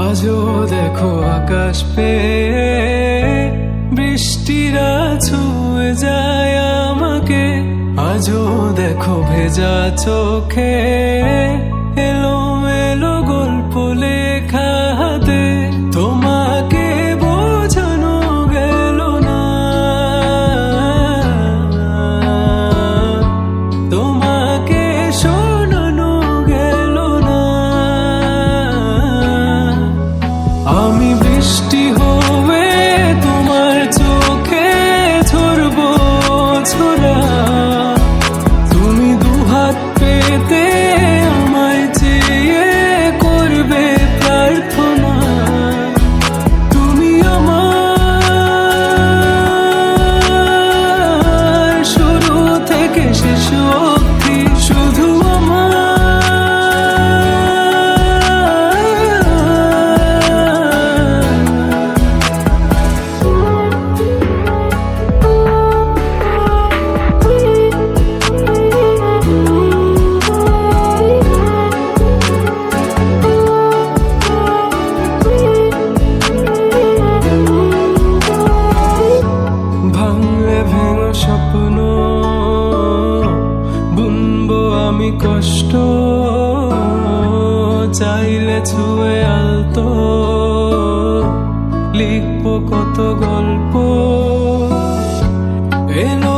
আজও দেখো আকাশ পেয়ে বৃষ্টিরা ছুঁয়ে যায় আমাকে। আজও দেখো ভেজা চোখে এলো এলো গল্প লেখা হাতে। তোমাকে বোঝানো গেল না, তোমাকে শোনানো গেল না। আমি বৃষ্টি হয়ে তোমার চোখে ঝরবো ছোড়া, তুমি দুহাত পেতে আমায় চেয়ে করবে প্রার্থনা। তুমি আমার শুরু থেকে শেষ অবধি, শুধু স্বপ্ন বুনবো আমি কষ্ট, চাইলে ছুঁয়ে আলতো লিখবো কত গল্প। এলো